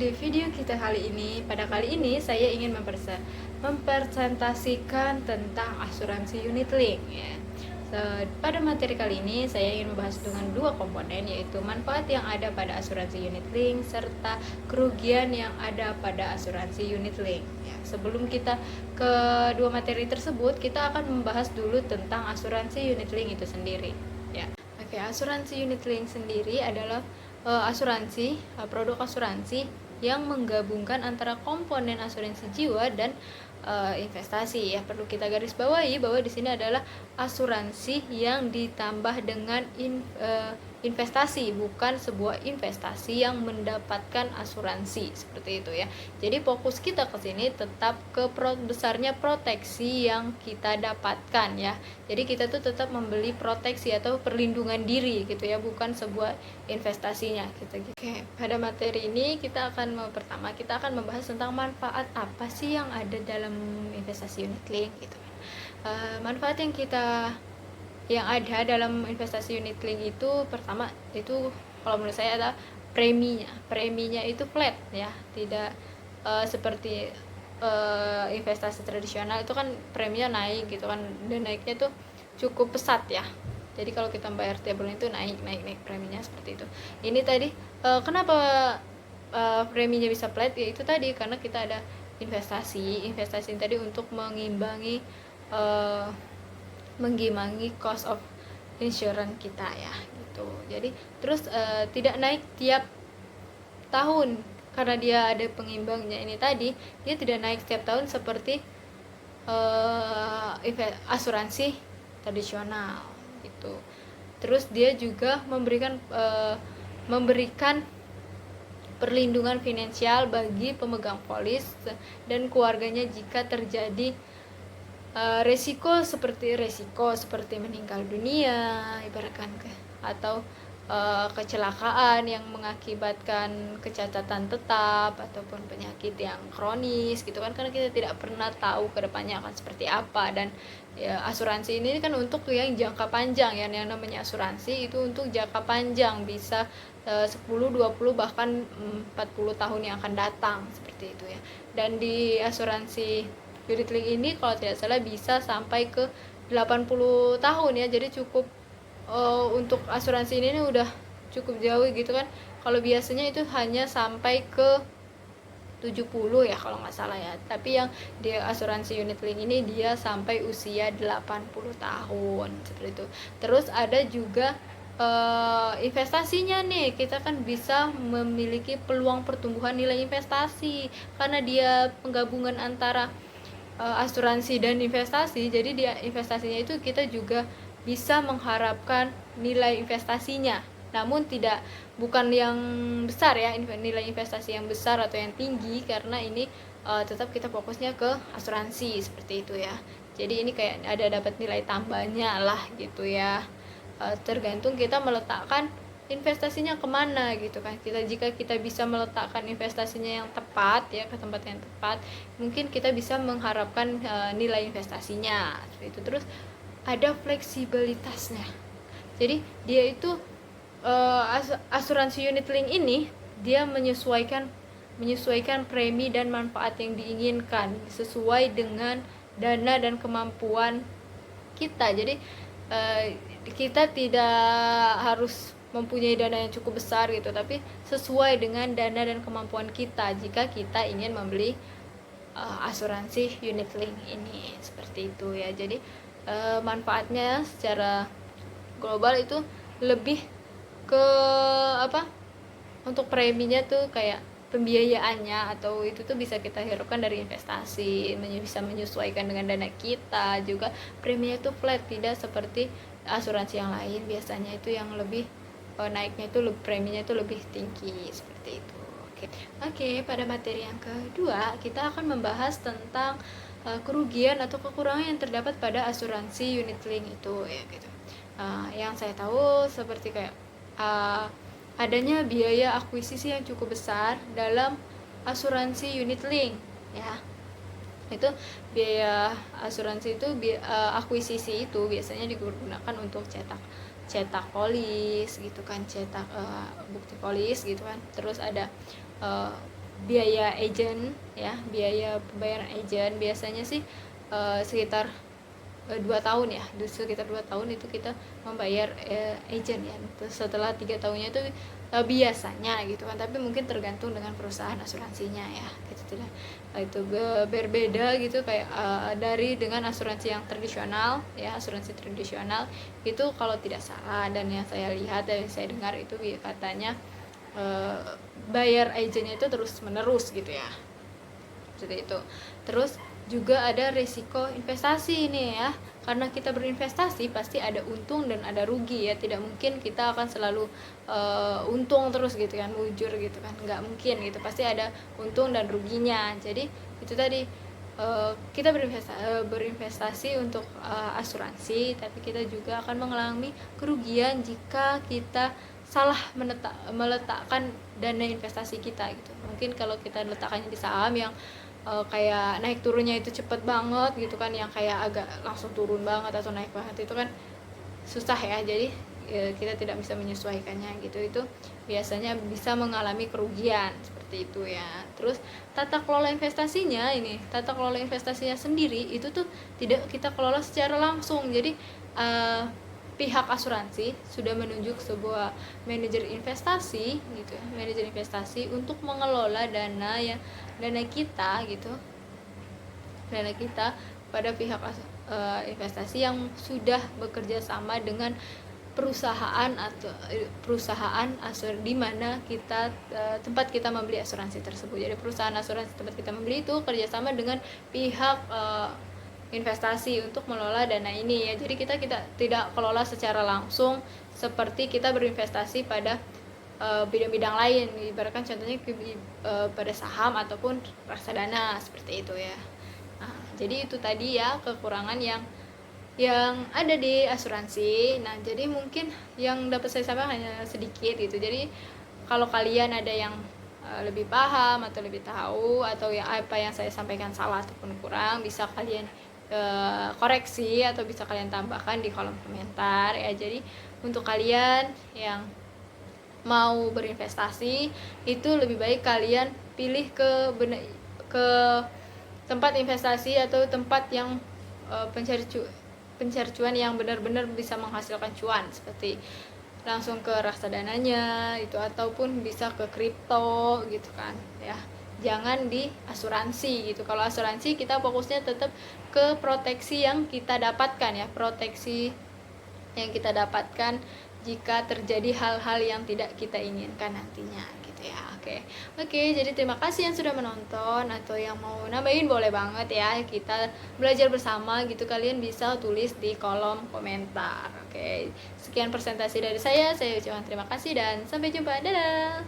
Oke, video kita pada kali ini saya ingin mempresentasikan tentang asuransi unit link ya. Pada materi kali ini saya ingin membahas dengan dua komponen, yaitu manfaat yang ada pada asuransi unit link serta kerugian yang ada pada asuransi unit link ya. Sebelum kita ke dua materi tersebut, kita akan membahas dulu tentang asuransi unit link itu sendiri ya. Oke, asuransi unit link sendiri adalah produk asuransi yang menggabungkan antara komponen asuransi jiwa dan investasi ya. Perlu kita garis bawahi bahwa di sini adalah asuransi yang ditambah dengan investasi, bukan sebuah investasi yang mendapatkan asuransi seperti itu ya. Jadi fokus kita ke sini tetap ke besarnya proteksi yang kita dapatkan ya. Jadi kita tuh tetap membeli proteksi atau perlindungan diri gitu ya, bukan sebuah investasinya gitu. Oke, pada materi ini kita akan membahas tentang manfaat apa sih yang ada dalam investasi unit link gitu. Manfaat yang ada dalam investasi unit link itu, pertama itu kalau menurut saya adalah preminya itu flat ya, tidak seperti investasi tradisional itu kan preminya naik gitu kan, dan naiknya tuh cukup pesat ya. Jadi kalau kita bayar tiap bulan itu naik preminya seperti itu. Ini tadi kenapa preminya bisa flat, ya itu tadi karena kita ada investasi tadi untuk mengimbangi cost of insurance kita ya gitu. Jadi terus tidak naik tiap tahun karena dia ada pengimbangnya. Ini tadi dia tidak naik setiap tahun seperti asuransi tradisional gitu. Terus dia juga memberikan perlindungan finansial bagi pemegang polis dan keluarganya jika terjadi resiko seperti meninggal dunia ibaratkan atau kecelakaan yang mengakibatkan kecacatan tetap ataupun penyakit yang kronis gitu kan, karena kita tidak pernah tahu kedepannya akan seperti apa. Dan ya, asuransi ini kan untuk yang jangka panjang ya, yang namanya asuransi itu untuk jangka panjang, bisa 10, 20 bahkan 40 tahun yang akan datang seperti itu ya. Dan di asuransi unit link ini kalau tidak salah bisa sampai ke 80 tahun ya. Jadi cukup untuk asuransi ini udah cukup jauh gitu kan. Kalau biasanya itu hanya sampai ke 70 ya kalau nggak salah ya. Tapi yang di asuransi unit link ini dia sampai usia 80 tahun seperti itu. Terus ada juga investasinya nih, kita kan bisa memiliki peluang pertumbuhan nilai investasi karena dia penggabungan antara asuransi dan investasi. Jadi di investasinya itu kita juga bisa mengharapkan nilai investasinya, namun bukan yang besar ya, nilai investasi yang besar atau yang tinggi, karena ini tetap kita fokusnya ke asuransi seperti itu ya. Jadi ini kayak ada dapat nilai tambahnya lah gitu ya. Tergantung kita meletakkan investasinya kemana gitu kan. Jika kita bisa meletakkan investasinya yang tepat ya, ke tempat yang tepat, mungkin kita bisa mengharapkan nilai investasinya seperti itu. Terus ada fleksibilitasnya. Jadi dia itu asuransi unit link ini dia menyesuaikan premi dan manfaat yang diinginkan sesuai dengan dana dan kemampuan kita. Jadi kita tidak harus mempunyai dana yang cukup besar gitu, tapi sesuai dengan dana dan kemampuan kita jika kita ingin membeli asuransi unit link ini seperti itu ya. Jadi manfaatnya secara global itu lebih ke untuk preminya tuh kayak pembiayaannya atau itu tuh bisa kita harapkan dari investasi, bisa menyesuaikan dengan dana kita. Juga preminya tuh flat, tidak seperti asuransi yang lain biasanya itu yang lebih naiknya itu preminya itu lebih tinggi seperti itu. Oke, pada materi yang kedua kita akan membahas tentang kerugian atau kekurangan yang terdapat pada asuransi unit link itu ya gitu. Yang saya tahu seperti kayak adanya biaya akuisisi yang cukup besar dalam asuransi unit link ya. Itu biaya asuransi itu akuisisi itu biasanya digunakan untuk cetak polis gitu kan, cetak bukti polis gitu kan. Terus ada biaya agent ya, biaya pembayaran agent biasanya sih sekitar 2 tahun ya, sekitar 2 tahun itu kita membayar agent ya. Terus setelah 3 tahunnya itu biasanya gitu kan, tapi mungkin tergantung dengan perusahaan asuransinya ya gitu tidak itu berbeda gitu, kayak dari dengan asuransi yang tradisional ya. Asuransi tradisional itu kalau tidak salah, dan yang saya lihat dan saya dengar itu katanya bayar agentnya itu terus menerus gitu ya, seperti itu. Terus juga ada risiko investasi ini ya, karena kita berinvestasi pasti ada untung dan ada rugi ya. Tidak mungkin kita akan selalu untung terus gitu kan, mujur gitu kan, nggak mungkin gitu, pasti ada untung dan ruginya. Jadi itu tadi, kita berinvestasi untuk asuransi, tapi kita juga akan mengalami kerugian jika kita salah meletakkan dana investasi kita gitu. Mungkin kalau kita letakkannya di saham yang kayak naik turunnya itu cepet banget gitu kan, yang kayak agak langsung turun banget atau naik banget, itu kan susah ya. Jadi kita tidak bisa menyesuaikannya gitu, itu biasanya bisa mengalami kerugian seperti itu ya. Terus tata kelola investasinya sendiri itu tuh tidak kita kelola secara langsung. Jadi pihak asuransi sudah menunjuk sebuah manajer investasi gitu ya, manajer investasi untuk mengelola dana kita gitu, dana kita pada pihak investasi yang sudah bekerja sama dengan perusahaan di mana kita tempat kita membeli asuransi tersebut. Jadi perusahaan asuransi tempat kita membeli itu kerjasama dengan pihak investasi untuk mengelola dana ini ya. Jadi kita tidak kelola secara langsung seperti kita berinvestasi pada bidang-bidang lain, ibaratkan contohnya pada saham ataupun reksadana seperti itu ya. Nah, jadi itu tadi ya kekurangan yang ada di asuransi. Nah, jadi mungkin yang dapat saya sampaikan hanya sedikit gitu. Jadi kalau kalian ada yang lebih paham atau lebih tahu, atau ya apa yang saya sampaikan salah ataupun kurang, bisa kalian koreksi atau bisa kalian tambahkan di kolom komentar ya. Jadi untuk kalian yang mau berinvestasi itu lebih baik kalian pilih ke tempat investasi atau tempat yang pencari cuan yang benar-benar bisa menghasilkan cuan, seperti langsung ke reksadananya itu ataupun bisa ke kripto gitu kan ya. Jangan di asuransi gitu. Kalau asuransi kita fokusnya tetap ke proteksi yang kita dapatkan ya, proteksi yang kita dapatkan jika terjadi hal-hal yang tidak kita inginkan nantinya gitu ya. Oke, jadi terima kasih yang sudah menonton, atau yang mau nambahin boleh banget ya, kita belajar bersama gitu. Kalian bisa tulis di kolom komentar. Sekian presentasi dari saya ucapkan terima kasih dan sampai jumpa, dadah.